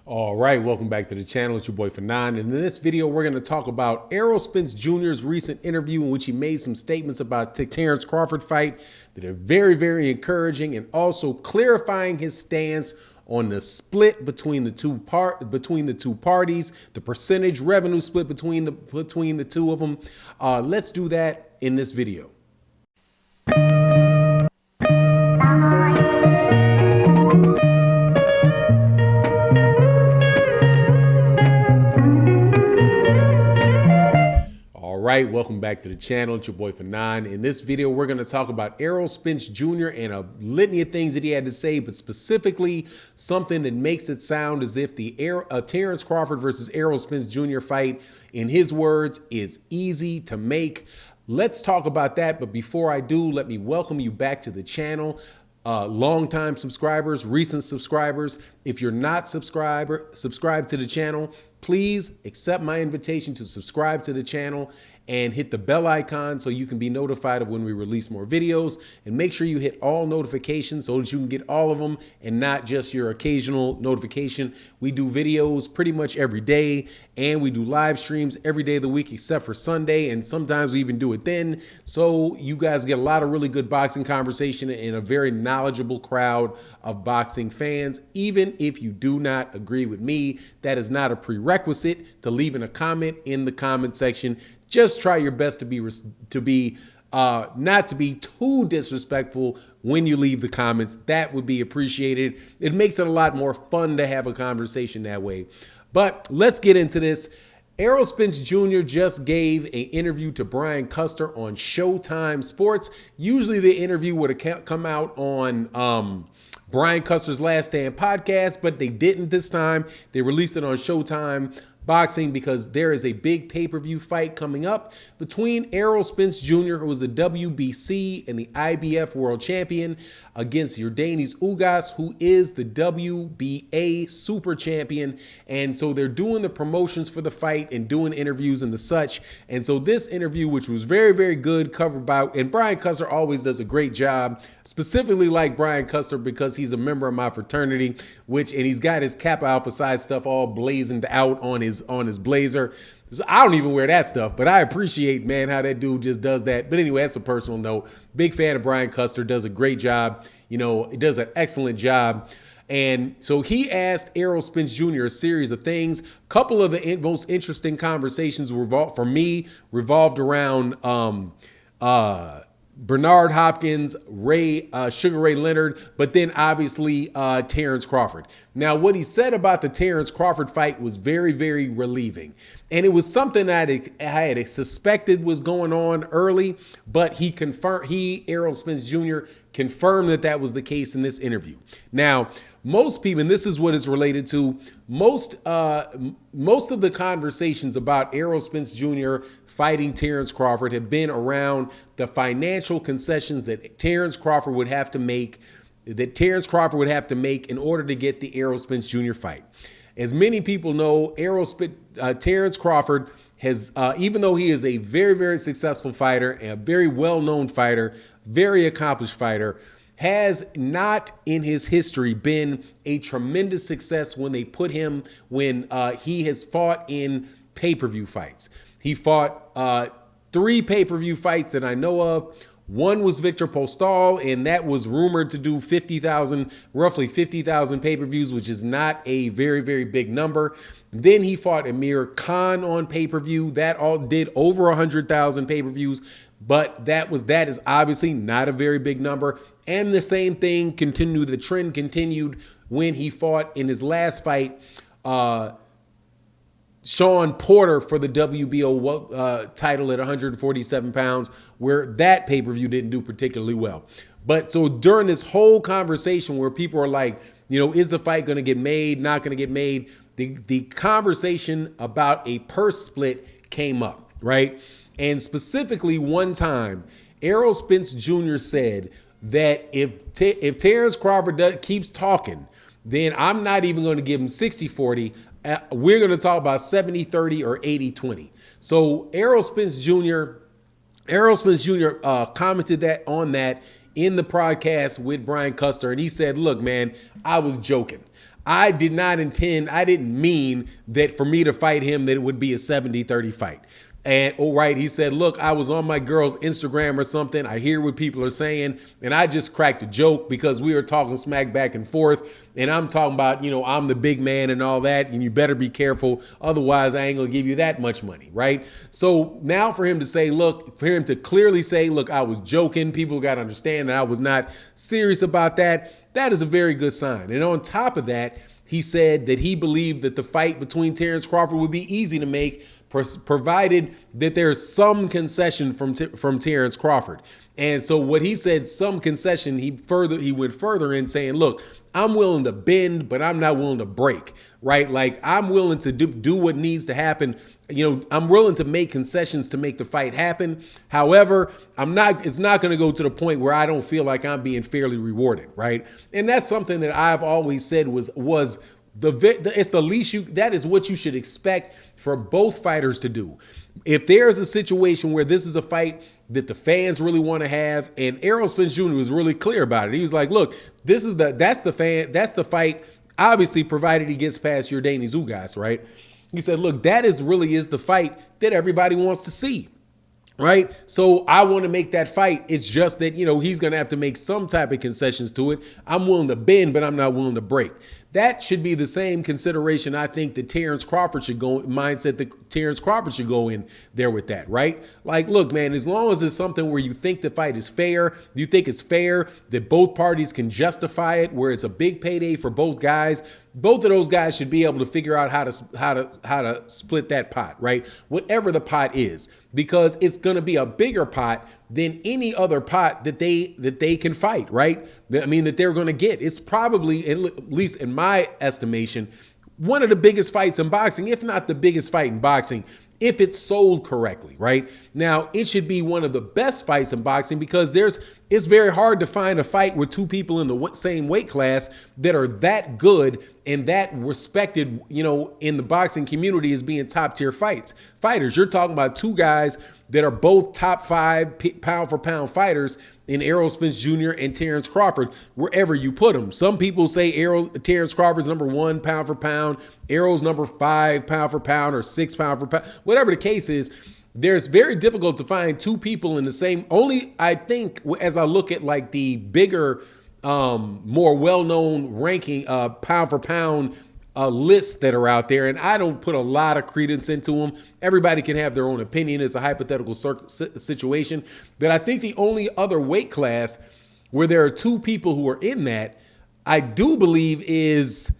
All right, welcome back to the channel. It's your boy Fanon. And in this video, we're going to talk about Errol Spence Jr.'s recent interview in which he made some statements about the Terence Crawford fight that are very, very encouraging, and also clarifying his stance on the split between the two parties, the percentage revenue split between the two of them. Let's do that in this video. All right, welcome back to the channel. It's your boy Fanon. In this video, we're going to talk about Errol Spence Jr. and a litany of things that he had to say, but specifically something that makes it sound as if the Terence Crawford versus Errol Spence Jr. fight, in his words, is easy to make. Let's talk about that. But before I do, let me welcome you back to the channel. Longtime subscribers, recent subscribers. If you're not subscribed to the channel, please accept my invitation to subscribe to the channel and hit the bell icon so you can be notified of when we release more videos, and make sure you hit all notifications so that you can get all of them and not just your occasional notification. We do videos pretty much every day, and we do live streams every day of the week except for Sunday, and sometimes we even do it then. So you guys get a lot of really good boxing conversation and a very knowledgeable crowd of boxing fans. Even if you do not agree with me, that is not a prerequisite to leaving a comment in the comment section. Just try your best to be not to be too disrespectful when you leave the comments. That would be appreciated. It makes it a lot more fun to have a conversation that way. But let's get into this. Errol Spence Jr. just gave an interview to Brian Custer on Showtime Sports. Usually the interview would have come out on Brian Custer's Last Stand podcast, but they didn't this time. They released it on Showtime Boxing because there is a big pay-per-view fight coming up between Errol Spence Jr., who is the WBC and the IBF world champion, against Yordenis Ugas, who is the WBA super champion. And so they're doing the promotions for the fight and doing interviews and the such. And so this interview, which was very, very good, covered by, and Brian Custer always does a great job, specifically like Brian Custer because he's a member of my fraternity, and he's got his Kappa Alpha Psi stuff all blazoned out on his blazer. So I don't even wear that stuff, but I appreciate, man, how that dude just does that. But anyway, that's a personal note. Big fan of Brian Custer, does a great job. You know, he does an excellent job. And so he asked Errol Spence Jr. a series of things. A couple of the most interesting conversations for me revolved around Bernard Hopkins, Sugar Ray Leonard, but then obviously Terence Crawford. Now, what he said about the Terence Crawford fight was very, very relieving. And it was something that I had suspected was going on early, but Errol Spence Jr. confirmed that was the case in this interview. Now, most people, and this is what it's related to, most of the conversations about Errol Spence Jr. fighting Terence Crawford have been around the financial concessions that Terence Crawford would have to make, in order to get the Errol Spence Jr. fight. As many people know, Terence Crawford has, even though he is a very, very successful fighter and a very well-known fighter, very accomplished fighter, has not in his history been a tremendous success when he has fought in pay-per-view fights. He fought 3 pay-per-view fights that I know of. One was Victor Postal, and that was rumored to do roughly 50,000 pay-per-views, which is not a very, very big number. Then he fought Amir Khan on pay-per-view. That all did over 100,000 pay-per-views, but that is obviously not a very big number. And the same thing continued. The trend continued when he fought in his last fight, Sean Porter, for the WBO title at 147 pounds, where that pay-per-view didn't do particularly well. But so during this whole conversation where people are like, you know, is the fight going to get made, not going to get made, the conversation about a purse split came up, right? And specifically one time, Errol Spence Jr. said that if Terence Crawford keeps talking, then I'm not even going to give him 60-40. We're going to talk about 70-30 or 80-20. So Errol Spence Jr. Commented on that in the podcast with Brian Custer, and he said, look, man, I was joking. I didn't mean that for me to fight him, that it would be a 70-30 fight. And he said, look, I was on my girl's Instagram or something. I hear what people are saying. And I just cracked a joke because we were talking smack back and forth. And I'm talking about, I'm the big man and all that. And you better be careful. Otherwise, I ain't going to give you that much money. Right. So now for him to clearly say, look, I was joking. People got to understand that I was not serious about that. That is a very good sign. And on top of that, he said that he believed that the fight between Terence Crawford would be easy to make, provided that there's some concession from Terence Crawford. And so what he said, some concession, he went further in saying, look, I'm willing to bend, but I'm not willing to break, right? Like, I'm willing to do what needs to happen. I'm willing to make concessions to make the fight happen. However, it's not going to go to the point where I don't feel like I'm being fairly rewarded, right? And that's something that I've always said it's the least that is what you should expect for both fighters to do. If there's a situation where this is a fight that the fans really want to have, and Errol Spence Jr. was really clear about it. He was like, look, that's the fight, obviously, provided he gets past Yordenis Ugas, right? He said, look, really is the fight that everybody wants to see. Right. So I want to make that fight. It's just that, he's going to have to make some type of concessions to it. I'm willing to bend, but I'm not willing to break. That should be the same consideration I think that Terence Crawford should go in there with that, right? Like, look, man, as long as it's something where you think the fight is fair, you think it's fair, that both parties can justify it, where it's a big payday for both guys, both of those guys should be able to figure out how to split that pot, right? Whatever the pot is, because it's going to be a bigger pot than any other pot that they can fight, right? I mean, that they're going to get. It's probably, at least in my estimation, one of the biggest fights in boxing, if not the biggest fight in boxing, if it's sold correctly, right? Now, it should be one of the best fights in boxing because it's very hard to find a fight with two people in the same weight class that are that good and that respected, in the boxing community as being top tier fighters. You're talking about two guys that are both top 5 pound for pound fighters in Errol Spence Jr. and Terence Crawford, wherever you put them. Some people say Terence Crawford's number 1 pound for pound, Errol's number 5 pound for pound, or 6 pound for pound. Whatever the case is, there's very difficult to find two people in the same. Only, I think, as I look at like the bigger, more well-known ranking pound for pound lists that are out there, and I don't put a lot of credence into them. Everybody can have their own opinion. It's a hypothetical situation. But I think the only other weight class where there are two people who are in that, I do believe, is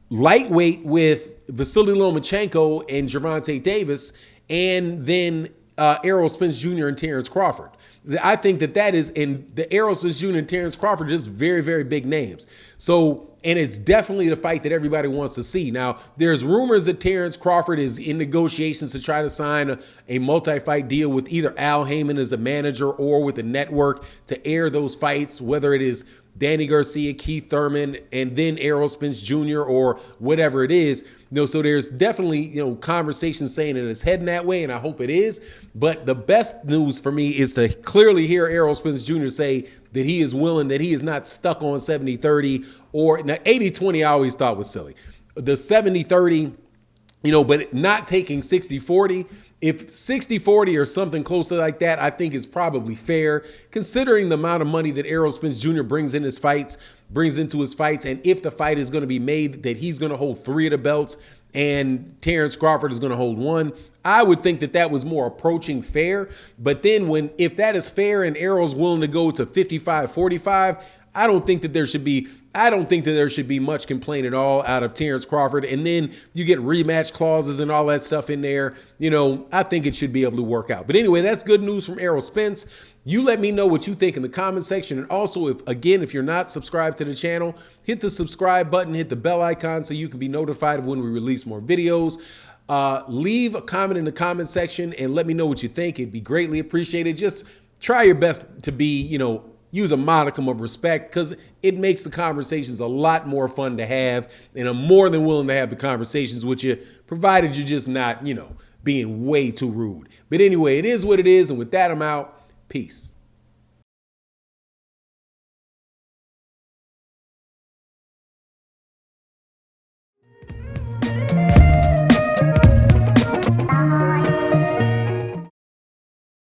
lightweight with Vasily Lomachenko and Gervonta Davis, and then Errol Spence Jr. and Terence Crawford. I think that is, in the Errol Spence Jr. and Terence Crawford, just very, very big names. So, and it's definitely the fight that everybody wants to see. Now, there's rumors that Terence Crawford is in negotiations to try to sign a multi-fight deal with either Al Heyman as a manager or with the network to air those fights, whether it is Danny Garcia, Keith Thurman, and then Errol Spence Jr. or whatever it is. So there's definitely, conversations saying that it's heading that way, and I hope it is. But the best news for me is to clearly hear Errol Spence Jr. say that he is willing, that he is not stuck on 70-30 or now 80-20 I always thought was silly. The 70-30, but not taking 60-40. If 60-40 or something close to like that, I think is probably fair, considering the amount of money that Errol Spence Jr. brings into his fights, and if the fight is going to be made that he's going to hold 3 of the belts and Terence Crawford is going to hold 1, I would think that was more approaching fair. But then if that is fair and Errol's willing to go to 55-45, I don't think that there should be much complaint at all out of Terence Crawford. And then you get rematch clauses and all that stuff in there. I think it should be able to work out. But anyway, that's good news from Errol Spence. You let me know what you think in the comment section. And also, if you're not subscribed to the channel, hit the subscribe button, hit the bell icon so you can be notified of when we release more videos. Leave a comment in the comment section and let me know what you think. It'd be greatly appreciated. Just try your best to be, use a modicum of respect, because it makes the conversations a lot more fun to have, and I'm more than willing to have the conversations with you, provided you're just not, being way too rude. But anyway, it is what it is, and with that, I'm out. Peace.